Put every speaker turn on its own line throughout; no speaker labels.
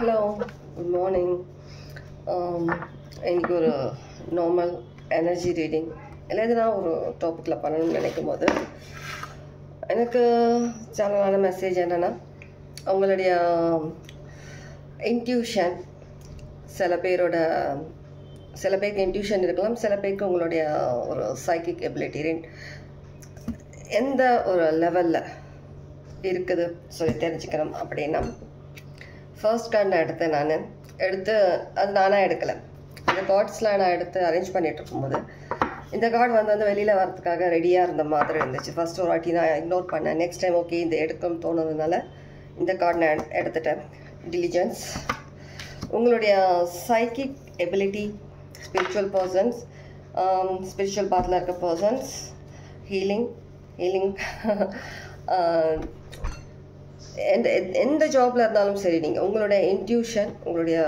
Hello, good morning. இன்றைக்கி ஒரு normal energy reading எதுனா ஒரு டாப்பிக்கில் பண்ணணும்னு நினைக்கும் போது எனக்கு சேனலான மெசேஜ் என்னென்னா, உங்களுடைய இன்ட்யூஷன் சில பேருக்கு இன்ட்யூஷன் இருக்கலாம், சில பேருக்கு உங்களுடைய ஒரு சைக்கிக் எபிலிட்டி எந்த ஒரு லெவலில் இருக்குது சொல்லி தெரிஞ்சுக்கணும். அப்படின்னா ஃபர்ஸ்ட் கார்டு நான் எடுத்து அது நானாக எடுக்கலை, இந்த கார்ட்ஸ்லாம் நான் எடுத்து அரேஞ்ச் பண்ணிகிட்டு இருக்கும்போது இந்த கார்டு வந்து வெளியில் வரதுக்காக ரெடியாக இருந்த மாதிரி இருந்துச்சு. ஃபர்ஸ்ட் ஒரு வாட்டி நான் இக்னோர் பண்ணேன். நெக்ஸ்ட் டைம் ஓகே இந்த எடுக்கணும்னு தோணுறதுனால இந்த கார்டு நான் எடுத்துட்டேன். டிலிஜென்ஸ், உங்களுடைய psychic ability, spiritual persons, spiritual பாத்தில் இருக்க பர்சன்ஸ், ஹீலிங் எந்த ஜாபில் இருந்தாலும் சரி, நீங்கள் உங்களுடைய இன்ட்யூஷன், உங்களுடைய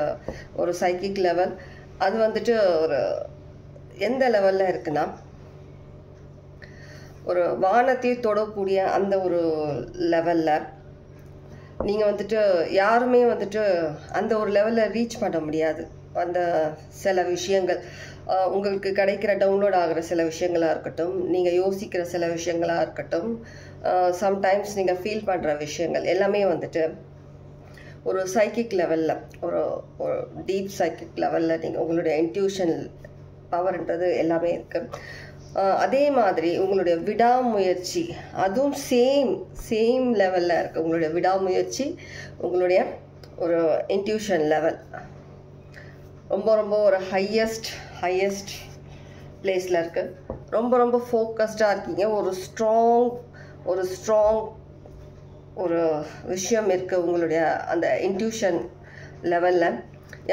ஒரு சைக்கிக் லெவல் அது வந்துட்டு ஒரு எந்த லெவலில் இருக்குன்னா, ஒரு வானத்தை தொடக்கூடிய அந்த ஒரு லெவலில் நீங்கள் வந்துட்டு யாருமே வந்துட்டு அந்த ஒரு லெவலில் ரீச் பண்ண முடியாது. அந்த சில விஷயங்கள் உங்களுக்கு கிடைக்கிற டவுன்லோட் ஆகிற சில விஷயங்களாக இருக்கட்டும், நீங்கள் யோசிக்கிற சில விஷயங்களாக இருக்கட்டும், சம்டைம்ஸ் நீங்கள் ஃபீல் பண்ணுற விஷயங்கள் எல்லாமே வந்துட்டு ஒரு சைக்கிக் லெவலில், ஒரு டீப் சைக்கிக் லெவலில் நீங்கள் உங்களுடைய இன்ட்யூஷன் பவர்ன்றது எல்லாமே இருக்குது. அதே மாதிரி உங்களுடைய விடாமுயற்சி அதுவும் சேம் லெவலில் இருக்குது. உங்களுடைய விடாமுயற்சி, உங்களுடைய ஒரு இன்ட்யூஷன் லெவல் ரொம்ப ஒரு ஹையஸ்ட் பிளேஸில் இருக்குது. ரொம்ப ஃபோக்கஸ்டாக இருக்கீங்க. ஒரு ஸ்ட்ராங் ஒரு விஷயம் இருக்குது உங்களுடைய அந்த இன்ட்யூஷன் லெவலில்.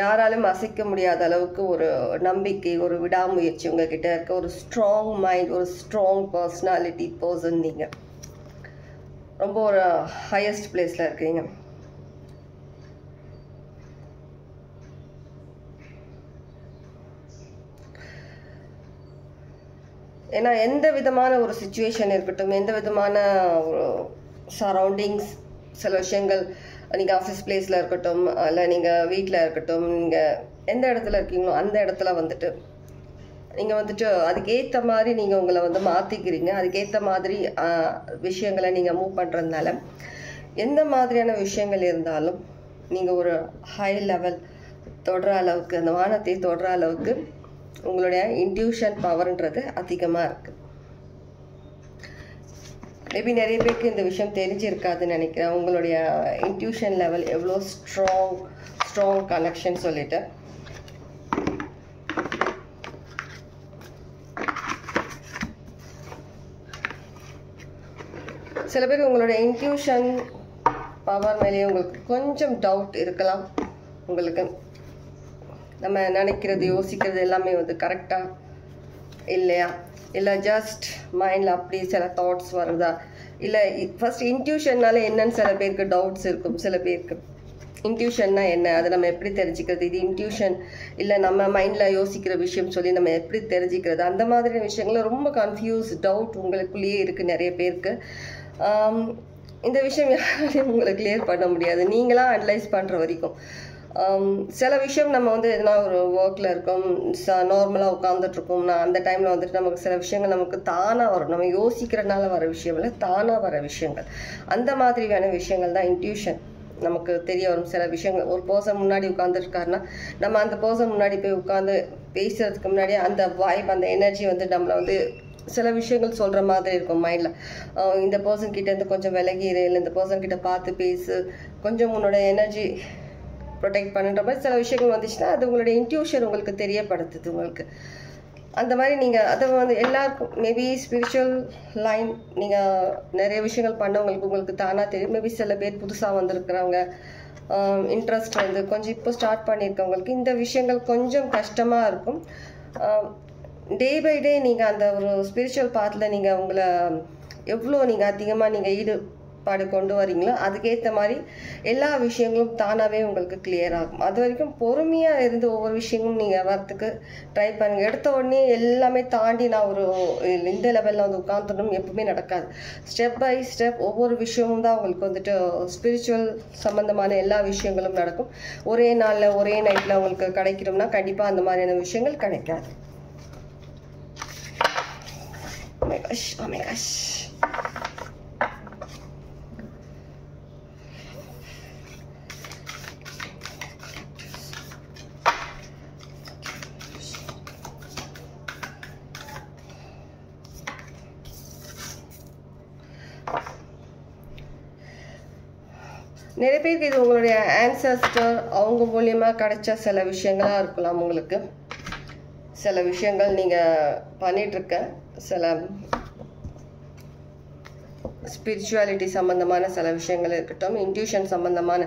யாராலும் அசைக்க முடியாத அளவுக்கு ஒரு நம்பிக்கை, ஒரு விடாமுயற்சி உங்ககிட்ட இருக்க, ஒரு ஸ்ட்ராங் மைண்ட், ஒரு ஸ்ட்ராங் பர்சனாலிட்டி பர்சன். நீங்கள் ரொம்ப ஒரு ஹையஸ்ட் பிளேஸில் இருக்கீங்க. ஏன்னா எந்த விதமான ஒரு சுச்சுவேஷன் இருக்கட்டும், எந்த விதமான ஒரு சரௌண்டிங்ஸ், சில விஷயங்கள் நீங்கள் ஆஃபீஸ் பிளேஸில் இருக்கட்டும், இல்லை நீங்கள் வீட்டில் இருக்கட்டும், நீங்கள் எந்த இடத்துல இருக்கீங்களோ அந்த இடத்துல வந்துட்டு நீங்கள் வந்துட்டு அதுக்கேற்ற மாதிரி நீங்கள் உங்களை வந்து மாற்றிக்கிறீங்க. அதுக்கேற்ற மாதிரி விஷயங்களை நீங்கள் மூவ் பண்ணுறதுனால எந்த மாதிரியான விஷயங்கள் இருந்தாலும் நீங்கள் ஒரு ஹை லெவல் தொடுற அளவுக்கு, அந்த வானத்தை தொடுற அளவுக்கு உங்களுடைய இன்ட்யூஷன் பவர்ன்றது அதிகமாக இருக்குது. மேபி நிறைய பேருக்கு இந்த விஷயம் தெரிஞ்சிருக்காதுன்னு நினைக்கிறேன். உங்களுடைய இன்ட்யூஷன் லெவல் எவ்வளோ ஸ்ட்ராங் கனெக்ஷன் சொல்லிட்டு. சில பேர் உங்களுடைய இன்ட்யூஷன் பவர் மேலேயே உங்களுக்கு கொஞ்சம் டவுட் இருக்கலாம். உங்களுக்கு நம்ம நினைக்கிறது, யோசிக்கிறது எல்லாமே வந்து கரெக்டாக இல்லையா, இல்லை ஜஸ்ட் மைண்டில் அப்படி சில தாட்ஸ் வருதா, இல்லை ஃபர்ஸ்ட் இன்ட்யூஷன்னால என்னன்னு சில பேருக்கு டவுட்ஸ் இருக்கும். சில பேருக்கு இன்ட்யூஷன்னா என்ன, அதை நம்ம எப்படி தெரிஞ்சுக்கிறது, இது இன்ட்யூஷன் இல்லை நம்ம மைண்டில் யோசிக்கிற விஷயம் சொல்லி நம்ம எப்படி தெரிஞ்சுக்கிறது, அந்த மாதிரி விஷயங்கள ரொம்ப கன்ஃபியூஸ், டவுட் உங்களுக்குள்ளேயே இருக்குது நிறைய பேருக்கு. இந்த விஷயம் யாராலையும் உங்களை கிளியர் பண்ண முடியாது, நீங்களாம் அனலைஸ் பண்ணுற வரைக்கும். சில விஷயம் நம்ம வந்து எதனா ஒரு ஒர்க்கில் இருக்கோம், நார்மலாக உட்காந்துட்ருக்கோம்னா அந்த டைமில் வந்துட்டு நமக்கு சில விஷயங்கள் நமக்கு தானாக வரும். நம்ம யோசிக்கிறதுனால வர விஷயம் இல்லை, தானாக வர விஷயங்கள். அந்த மாதிரியான விஷயங்கள் தான் இன்ட்யூஷன். நமக்கு தெரிய வரும் சில விஷயங்கள். ஒரு பர்சன் முன்னாடி உட்காந்துருக்காருன்னா நம்ம அந்த பர்சன் முன்னாடி போய் உட்காந்து பேசுறதுக்கு முன்னாடி அந்த வைப், அந்த எனர்ஜி வந்து நம்மளை வந்து சில விஷயங்கள் சொல்கிற மாதிரி இருக்கும் மைண்டில். இந்த பர்சன் கிட்டேருந்து கொஞ்சம் விலகிடு, இல்லை இந்த பர்சன் கிட்ட பார்த்து பேசு, கொஞ்சம் உன்னோட எனர்ஜி ப்ரொடெக்ட் பண்ணுற மாதிரி சில விஷயங்கள் வந்துச்சுன்னா அது உங்களுடைய இன்ட்யூஷன் உங்களுக்கு தெரியப்படுத்துது. உங்களுக்கு அந்த மாதிரி நீங்கள் அதை வந்து எல்லாருக்கும் மேபி ஸ்பிரிச்சுவல் லைன் நீங்கள் நிறைய விஷயங்கள் பண்ணவங்களுக்கு உங்களுக்கு தானாக தெரியும். மேபி சில பேர் புதுசாக வந்திருக்கிறவங்க, இன்ட்ரெஸ்ட் வந்து கொஞ்சம் இப்போ ஸ்டார்ட் பண்ணியிருக்கவங்களுக்கு இந்த விஷயங்கள் கொஞ்சம் கஷ்டமாக இருக்கும். டே பை டே நீங்கள் அந்த ஒரு ஸ்பிரிச்சுவல் பாத்தில் நீங்கள் உங்களை எவ்வளோ நீங்கள் அதிகமாக நீங்கள் பாடு கொண்டு வரீங்களோ அதுக்கேற்ற மாதிரி எல்லா விஷயங்களும் தானாகவே உங்களுக்கு கிளியர் ஆகும். அது வரைக்கும் பொறுமையாக இருந்து ஒவ்வொரு விஷயங்களும் நீங்கள் வரத்துக்கு ட்ரை பண்ணுங்கள். எடுத்த உடனே எல்லாமே தாண்டி நான் ஒரு இந்த லெவலில் வந்து உட்காந்துடணும் எப்பவுமே நடக்காது. ஸ்டெப் பை ஸ்டெப் ஒவ்வொரு விஷயமும் தான் உங்களுக்கு வந்துட்டு ஸ்பிரிச்சுவல் சம்மந்தமான எல்லா விஷயங்களும் நடக்கும். ஒரே நாளில் ஒரே நைட்டில் உங்களுக்கு கிடைக்கணும்னா கண்டிப்பாக அந்த மாதிரியான விஷயங்கள் கிடைக்காது. Oh my gosh, oh my gosh. நிறைய பேருக்கு இது உங்களுடைய ஆன்சஸ்டர் அவங்க மூலியமாக கிடைச்ச சில விஷயங்களாக இருக்கலாம். உங்களுக்கு சில விஷயங்கள் நீங்கள் பண்ணிகிட்ருக்க சில ஸ்பிரிச்சுவாலிட்டி சம்மந்தமான சில விஷயங்கள் இருக்கட்டும், இன்ட்யூஷன் சம்மந்தமான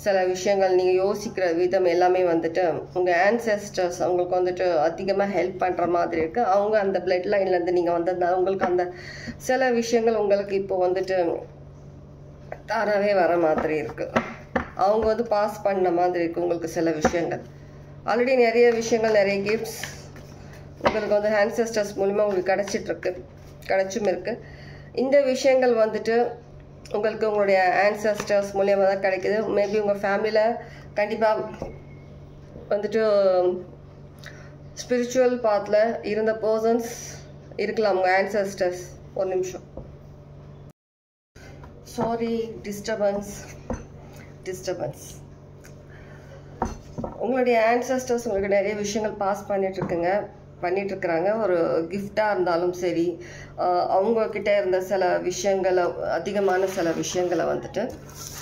சில விஷயங்கள் நீங்கள் யோசிக்கிற விதம் எல்லாமே வந்துட்டு உங்கள் ஆன்செஸ்டர்ஸ் அவங்களுக்கு வந்துட்டு அதிகமாக ஹெல்ப் பண்ணுற மாதிரி இருக்குது. அவங்க அந்த பிளட் லைன்லேருந்து நீங்கள் வந்ததுனால உங்களுக்கு அந்த சில விஷயங்கள் உங்களுக்கு இப்போ வந்துட்டு தானாகவே வர மாதிரி இருக்குது. அவங்க வந்து பாஸ் பண்ண மாதிரி இருக்குது உங்களுக்கு சில விஷயங்கள். ஆல்ரெடி நிறைய விஷயங்கள் நிறைய கிஃப்ட்ஸ் உங்களுக்கு வந்து ஆன்செஸ்டர்ஸ் மூலிமா உங்களுக்கு கிடைச்சும் இருக்குது. இந்த விஷயங்கள் வந்துட்டு உங்களுக்கு உங்களுடைய ஆன்செஸ்டர்ஸ் மூலியமாக தான் கிடைக்குது. மேபி உங்கள் ஃபேமிலியில் கண்டிப்பாக வந்துட்டு ஸ்பிரிச்சுவல் பாத்தில் இருந்த பர்சன்ஸ் இருக்கலாம் உங்கள் ஆன்செஸ்டர்ஸ். ஒரு நிமிஷம், சாரி, டிஸ்டர்பன்ஸ். உங்களுடைய ஆன்செஸ்டர்ஸ் உங்களுக்கு நிறைய விஷயங்கள் பாஸ் பண்ணிட்டுருக்குறாங்க. ஒரு கிஃப்டாக இருந்தாலும் சரி, அவங்கக்கிட்ட இருந்த சில விஷயங்களை அதிகமான சில விஷயங்களை வந்துட்டு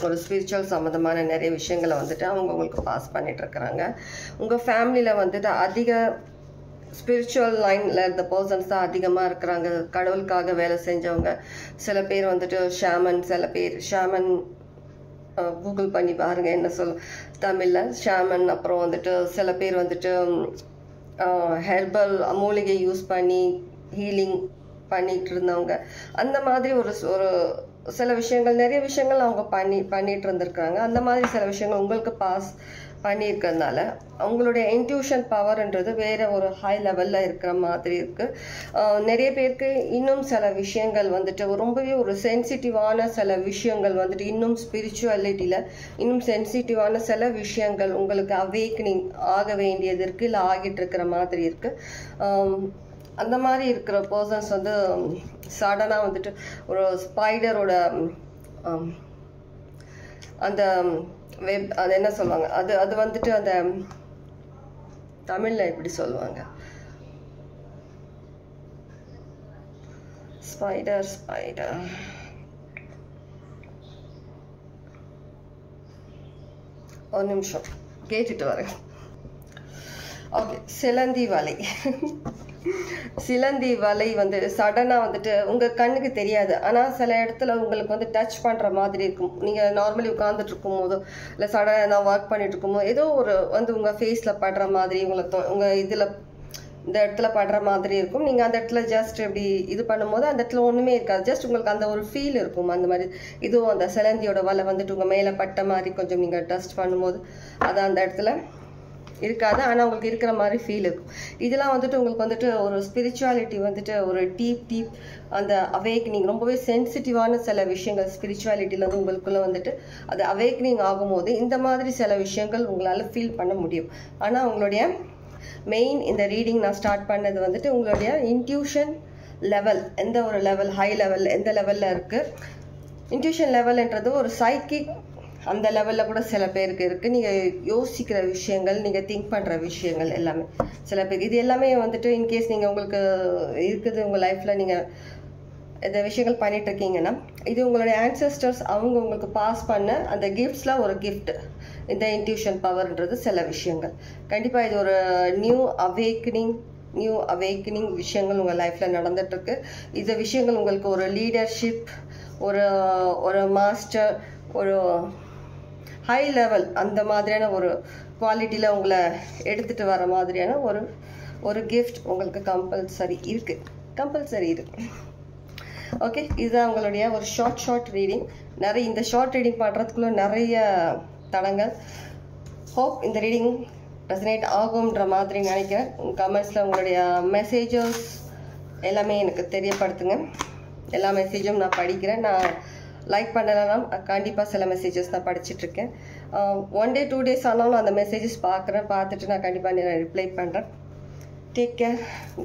ஒரு ஸ்பிரிச்சுவல் சம்மந்தமான நிறைய விஷயங்களை வந்துட்டு அவங்க உங்களுக்கு பாஸ் பண்ணிட்டுருக்குறாங்க. உங்கள் ஃபேமிலியில் வந்துட்டு அதிக ஸ்பிரிச்சுவல் லைனில் இருந்த பர்சன்ஸ் தான் அதிகமாக இருக்கிறாங்க. கடவுளுக்காக வேலை செஞ்சவங்க சில பேர் வந்துட்டு ஷாமன், சில பேர் ஷாமன் கூகுள் பண்ணி பாருங்கள் என்ன சொல்ல தமிழில் ஷாமன். அப்புறம் வந்துட்டு சில பேர் வந்துட்டு ஹெர்பல் மூலிகை யூஸ் பண்ணி ஹீலிங் பண்ணிகிட்டு இருந்தவங்க. அந்த மாதிரி ஒரு சில விஷயங்கள் நிறைய விஷயங்கள் அவங்க பண்ணிட்டு இருந்திருக்காங்க. அந்த மாதிரி சில விஷயங்கள் உங்களுக்கு பாஸ் பண்ணியிருக்கிறதுனால அவங்களுடைய இன்ட்யூஷன் பவர்ன்றது வேறு ஒரு ஹை லெவலில் இருக்கிற மாதிரி இருக்குது. நிறைய பேருக்கு இன்னும் சில விஷயங்கள் வந்துட்டு ரொம்பவே ஒரு சென்சிட்டிவான சில விஷயங்கள் வந்துட்டு இன்னும் ஸ்பிரிச்சுவாலிட்டியில் இன்னும் சென்சிட்டிவான சில விஷயங்கள் உங்களுக்கு அவேக்னிங் ஆக வேண்டியது இருக்குது, இல்லை ஆகிட்டு இருக்கிற மாதிரி இருக்குது. அந்த மாதிரி இருக்கிற பர்சன்ஸ் வந்து சடனாக வந்துட்டு ஒரு ஸ்பைடரோட அந்த வெப் அது என்ன சொல்லுவாங்க, அது வந்துட்டு அந்த தமிழில் எப்படி சொல்லுவாங்க, ஸ்பைடர் ஒரு நிமிஷம் கேட்டுட்டு வரேன். ஓகே, சிலந்தி வலை வந்து சடனாக வந்துட்டு உங்கள் கண்ணுக்கு தெரியாது. ஆனால் சில இடத்துல உங்களுக்கு வந்து டச் பண்ணுற மாதிரி இருக்கும். நீங்கள் நார்மலி உட்காந்துட்டு இருக்கும் போதோ இல்லை சடனாக நான் ஒர்க் பண்ணிட்டு இருக்கும்போது ஏதோ ஒரு வந்து உங்கள் ஃபேஸில் படுற மாதிரி உங்கள் இதில் இந்த இடத்துல படுற மாதிரி இருக்கும். நீங்கள் அந்த இடத்துல ஜஸ்ட் இப்படி இது பண்ணும்போது அந்த இடத்துல ஒன்றுமே இருக்காது. ஜஸ்ட் உங்களுக்கு அந்த ஒரு ஃபீல் இருக்கும். அந்த மாதிரி இதுவும் அந்த சிலந்தியோட வலை வந்துட்டு உங்கள் மேலே பட்ட மாதிரி கொஞ்சம் நீங்கள் டஸ்ட் பண்ணும்போது அது அந்த இடத்துல இருக்காது. ஆனால் உங்களுக்கு இருக்கிற மாதிரி ஃபீல் இருக்கும். இதெல்லாம் வந்துட்டு உங்களுக்கு வந்துட்டு ஒரு ஸ்பிரிச்சுவாலிட்டி வந்துட்டு ஒரு டீப் அந்த அவேக்னிங் ரொம்பவே சென்சிட்டிவான சில விஷயங்கள் ஸ்பிரிச்சுவாலிட்டியில் வந்து உங்களுக்குள்ளே வந்துட்டு அது அவேக்னிங் ஆகும்போது இந்த மாதிரி சில விஷயங்கள் உங்களால் ஃபீல் பண்ண முடியும். ஆனால் உங்களுடைய மெயின் இந்த ரீடிங் நான் ஸ்டார்ட் பண்ணது வந்துட்டு உங்களுடைய இன்ட்யூஷன் லெவல் எந்த ஒரு லெவல், ஹை லெவல் எந்த லெவலில் இருக்குது. இன்ட்யூஷன் லெவல்ன்றது ஒரு சைக்கிக் அந்த லெவலில் கூட சில பேருக்கு இருக்குது. நீங்கள் யோசிக்கிற விஷயங்கள், நீங்கள் திங்க் பண்ணுற விஷயங்கள் எல்லாமே சில பேர் இது எல்லாமே வந்துட்டு இன்கேஸ் நீங்கள் உங்களுக்கு இருக்குது உங்கள் லைஃப்பில் நீங்கள் இந்த விஷயங்கள் பண்ணிகிட்ருக்கீங்கன்னா இது உங்களுடைய ஆன்செஸ்டர்ஸ் அவங்க உங்களுக்கு பாஸ் பண்ண அந்த கிஃப்ட்ஸில் ஒரு கிஃப்ட். இந்த இன்ட்யூஷன் பவர்ன்றது சில விஷயங்கள் கண்டிப்பாக இது ஒரு நியூ அவேக்கனிங் விஷயங்கள் உங்கள் லைஃப்பில் நடந்துகிட்ருக்கு. இந்த விஷயங்கள் உங்களுக்கு ஒரு லீடர்ஷிப், ஒரு மாஸ்டர், ஒரு ஹை லெவல் அந்த மாதிரியான ஒரு குவாலிட்டியில் உங்களை எடுத்துகிட்டு வர மாதிரியான ஒரு கிஃப்ட் உங்களுக்கு கம்பல்சரி இருக்குது. ஓகே, இதுதான் உங்களுடைய ஒரு ஷார்ட் ரீடிங். நிறைய இந்த ஷார்ட் ரீடிங் பண்ணுறதுக்குள்ள நிறைய தடங்கள். ஹோப் இந்த ரீடிங் ரெசனேட் ஆகும்ன்ற மாதிரி நினைக்கிறேன். கமெண்ட்ஸில் உங்களுடைய மெசேஜஸ் எல்லாமே எனக்கு தெரியப்படுத்துங்க. எல்லா மெசேஜும் நான் படிக்கிறேன். நான் லைக் பண்ணலைன்னா கண்டிப்பாக சில மெசேஜஸ் நான் படிச்சுட்ருக்கேன். 1 day 2 days ஆனாலும் அந்த மெசேஜஸ் பார்க்குறேன். பார்த்துட்டு நான் கண்டிப்பாக நான் ரிப்ளை பண்ணுறேன். Take care.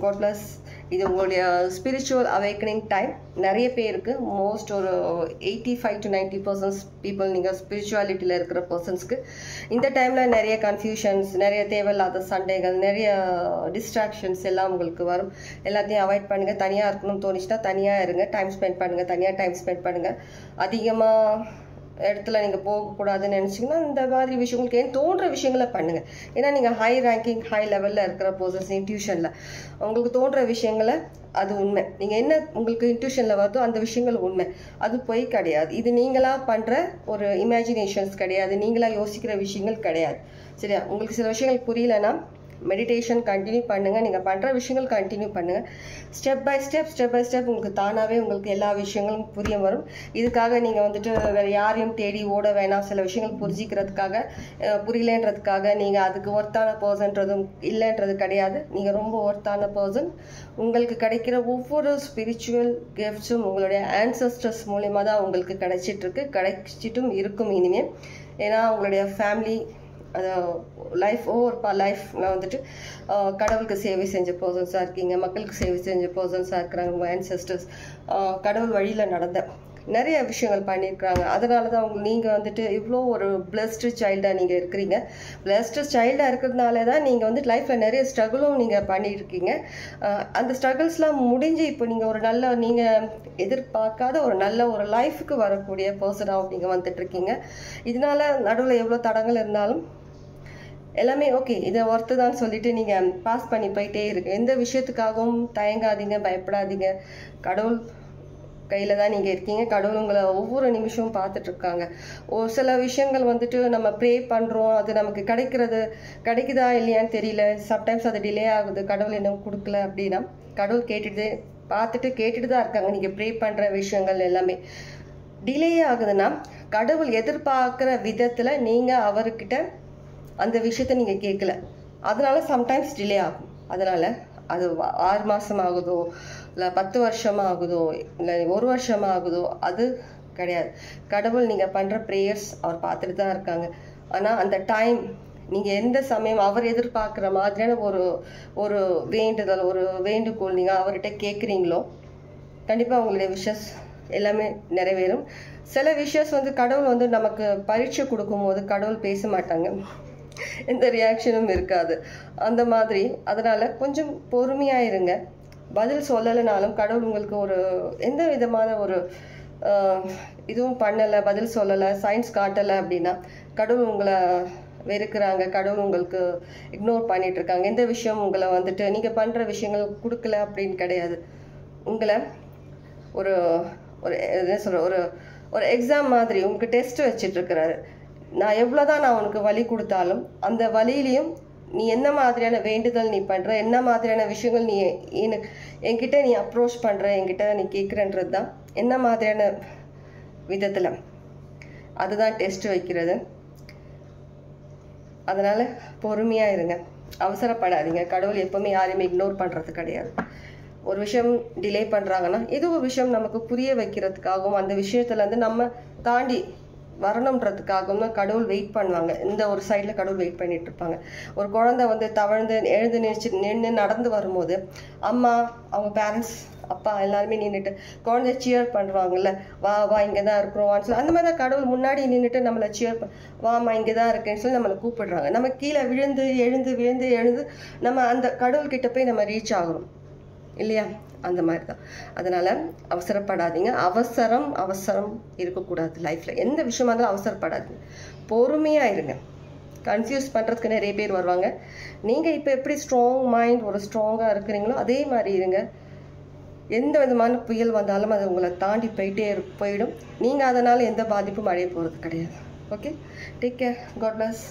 God bless. இது உங்களுடைய ஸ்பிரிச்சுவல் அவேக்கனிங் டைம். நிறைய பேருக்கு மோஸ்ட் ஒரு 85 to 90% பீப்புள் நீங்கள் ஸ்பிரிச்சுவாலிட்டியில் இருக்கிற பர்சன்ஸ்க்கு இந்த டைமில் நிறைய கன்ஃபியூஷன்ஸ், நிறைய தேவையில்லாத சண்டைகள், நிறைய டிஸ்ட்ராக்ஷன்ஸ் எல்லாம் உங்களுக்கு வரும். எல்லாத்தையும் அவாய்ட் பண்ணுங்கள். தனியாக இருக்கணும்னு தோணிச்சுன்னா தனியாக இருங்க. டைம் ஸ்பெண்ட் பண்ணுங்கள். தனியாக டைம் ஸ்பெண்ட் பண்ணுங்கள். அதிகமாக இடத்துல நீங்கள் போகக்கூடாதுன்னு நினச்சிங்கன்னா இந்த மாதிரி விஷயங்களுக்கு ஏன் தோன்ற விஷயங்களை பண்ணுங்கள். ஏன்னா நீங்கள் ஹை ரேங்கிங் ஹை லெவலில் இருக்கிற பர்சன்ஸ் இன்ட்யூஷனில் உங்களுக்கு தோன்ற விஷயங்களை அது உண்மை. நீங்கள் என்ன உங்களுக்கு இன்ட்யூஷனில் வருதோ அந்த விஷயங்கள் உண்மை. அது பொய் கிடையாது. இது நீங்களாக பண்ணுற ஒரு இமேஜினேஷன்ஸ் கிடையாது. நீங்களாக யோசிக்கிற விஷயங்கள் கிடையாது. சரியா? உங்களுக்கு சில விஷயங்கள் புரியலன்னா மெடிடேஷன் கண்டினியூ பண்ணுங்கள். நீங்கள் பண்ணுற விஷயங்கள் கண்டினியூ பண்ணுங்கள். ஸ்டெப் பை ஸ்டெப் உங்களுக்கு தானாகவே உங்களுக்கு எல்லா விஷயங்களும் புரிய வரும். இதுக்காக நீங்கள் வந்துட்டு வேறு யாரையும் தேடி ஓட வேணாம். சில விஷயங்கள் புரிஞ்சிக்கிறதுக்காக புரியலன்றதுக்காக நீங்கள் அதுக்கு ஒர்த்தான பர்சன்றதும் இல்லைன்றது கிடையாது. நீங்கள் ரொம்ப ஒர்த்தான பர்சன். உங்களுக்கு கிடைக்கிற ஒவ்வொரு ஸ்பிரிச்சுவல் கிஃப்ட்ஸும் உங்களுடைய ஆன்சஸ்டர்ஸ் மூலிமா தான் உங்களுக்கு கிடைச்சிட்டும் இருக்கும் இனிமேல். ஏன்னா உங்களுடைய ஃபேமிலி லைஃப் லைஃப்ல வந்துட்டு கடவுளுக்கு சேவை செஞ்ச பர்சன்ஸாக இருக்கீங்க. மக்களுக்கு சேவை செஞ்ச பர்சன்ஸாக இருக்கிறாங்க. உங்கள் ஆன்செஸ்டர்ஸ் கடவுள் வழியில் நடந்த நிறைய விஷயங்கள் பண்ணியிருக்கிறாங்க. அதனால தான் நீங்கள் வந்துட்டு இவ்வளோ ஒரு பிளஸ்டு சைல்டாக நீங்கள் இருக்கிறீங்க. பிளஸ்டு சைல்டாக இருக்கிறதுனால தான் நீங்கள் வந்துட்டு லைஃப்பில் நிறைய ஸ்ட்ரகிளும் நீங்கள் பண்ணியிருக்கீங்க. அந்த ஸ்ட்ரகிள்ஸ்லாம் முடிஞ்சு இப்போ நீங்கள் ஒரு நல்ல நீங்கள் எதிர்பார்க்காத ஒரு நல்ல ஒரு லைஃபுக்கு வரக்கூடிய பர்சனாகவும் நீங்கள் வந்துட்டுருக்கீங்க. இதனால நடுவில் எவ்வளோ தடங்கள் இருந்தாலும் எல்லாமே ஓகே, இதை ஒர்த்து தான் சொல்லிட்டு நீங்கள் பாஸ் பண்ணி போயிட்டே இருக்கு. எந்த விஷயத்துக்காகவும் தயங்காதீங்க, பயப்படாதீங்க. கடவுள் கையில் தான் நீங்கள் இருக்கீங்க. கடவுள் உங்களை ஒவ்வொரு நிமிஷமும் பார்த்துட்ருக்காங்க. ஒரு சில விஷயங்கள் வந்துட்டு நம்ம ப்ரே பண்ணுறோம், அது நமக்கு கிடைக்குதா இல்லையான்னு தெரியல. சம்டைம்ஸ் அது டிலே ஆகுது, கடவுள் இன்னும் கொடுக்கல அப்படின்னா கடவுள் கேட்டுட்டு தான் இருக்காங்க. நீங்கள் ப்ரே பண்ணுற விஷயங்கள் எல்லாமே டிலே ஆகுதுன்னா கடவுள் எதிர்பார்க்குற விதத்தில் நீங்கள் அவர்கிட்ட அந்த விஷயத்த நீங்கள் கேட்கல. அதனால சம்டைம்ஸ் டிலே ஆகும். அதனால் அது 6 மாதம் ஆகுதோ இல்லை 10 வருஷம் ஆகுதோ இல்லை 1 வருஷம் ஆகுதோ அது கிடையாது. கடவுள் நீங்கள் பண்ணுற ப்ரேயர்ஸ் அவர் பார்த்துட்டு தான் இருக்காங்க. ஆனால் அந்த டைம் நீங்கள் எந்த சமயம் அவர் எதிர்பார்க்குற மாதிரியான ஒரு வேண்டுதல், ஒரு வேண்டுகோள் நீங்கள் அவர்கிட்ட கேட்குறீங்களோ கண்டிப்பாக உங்களுடைய விஷஸ் எல்லாமே நிறைவேறும். சில விஷஸ் கடவுள் நமக்கு பரீட்சை கொடுக்கும்போது கடவுள் பேச மாட்டாங்க, எந்த ரியாக்ஷனும் இருக்காது அந்த மாதிரி. அதனால் கொஞ்சம் பொறுமையாக இருங்க. பதில் சொல்லலைனாலும் கடவுள் உங்களுக்கு எந்த விதமான இதுவும் பண்ணலை, பதில் சொல்லலை, சயின்ஸ் காட்டலை அப்படின்னா கடவுள் உங்களை வெறுக்கிறாங்க, கடவுள் உங்களுக்கு இக்னோர் பண்ணிட்டு இருக்காங்க. எந்த விஷயம் உங்களை நீங்கள் பண்ணுற விஷயங்கள் கொடுக்கல அப்படின்னு கிடையாது. உங்களை என்ன சொல்கிற ஒரு எக்ஸாம் மாதிரி உங்களுக்கு டெஸ்ட் வச்சிட்ருக்கிறாரு. நான் எவ்வளோதான் நான் உனக்கு வழி கொடுத்தாலும் அந்த வழியிலையும் நீ என்ன மாதிரியான வேண்டுதல் நீ பண்ணுற, என்ன மாதிரியான விஷயங்கள் நீ என்கிட்ட நீ அப்ரோச் பண்ணுற, என்கிட்ட நீ கேட்குறன்றது தான் என்ன மாதிரியான விதத்தில் அதுதான் டெஸ்ட் வைக்கிறது. அதனால் பொறுமையாக இருங்க, அவசரப்படாதீங்க. கடவுள் எப்போவுமே யாரையுமே இக்னோர் பண்ணுறது கிடையாது. ஒரு விஷயம் டிலே பண்ணுறாங்கன்னா ஏதோ ஒரு விஷயம் நமக்கு புரிய வைக்கிறதுக்காகவும் அந்த விஷயத்துலேருந்து நம்ம தாண்டி வரணுன்றதுக்காகவும் தான் கடவுள் வெயிட் பண்ணுவாங்க. இந்த ஒரு சைடில் கடவுள் வெயிட் பண்ணிட்டு இருப்பாங்க. ஒரு குழந்தை தவழ்ந்து நின்று நடந்து வரும்போது அம்மா, அவங்க பேரண்ட்ஸ், அப்பா எல்லாருமே நின்றுட்டு குழந்தை சியர் பண்ணுவாங்கல்ல, வா இங்கே தான் இருக்கிறோம் சொல்லி. அந்த மாதிரி தான் கடவுள் முன்னாடி நின்றுட்டு நம்மளை வாமா இங்கே தான் இருக்கேன்னு சொல்லி நம்மளை கூப்பிடுறாங்க. நம்ம கீழே எழுந்து நம்ம அந்த கடவுள்கிட்ட போய் நம்ம ரீச் ஆகிறோம் இல்லையா? அந்த மாதிரி தான். அதனால் அவசரப்படாதீங்க. அவசரம் இருக்கக்கூடாது லைஃப்பில். எந்த விஷயமா இருந்தாலும் அவசரப்படாதீங்க, பொறுமையாக இருங்க. கன்ஃபியூஸ் பண்ணுறதுக்கு நிறைய பேர் வருவாங்க. நீங்கள் இப்போ எப்படி ஸ்ட்ராங் மைண்ட் ஸ்ட்ராங்காக இருக்கிறீங்களோ அதே மாதிரி இருங்க. எந்த விதமான புயல் வந்தாலும் அது உங்களை தாண்டி போயிடும். நீங்கள் அதனால் எந்த பாதிப்பும் அடைய போகிறது கிடையாது. Okay, take care. God plus.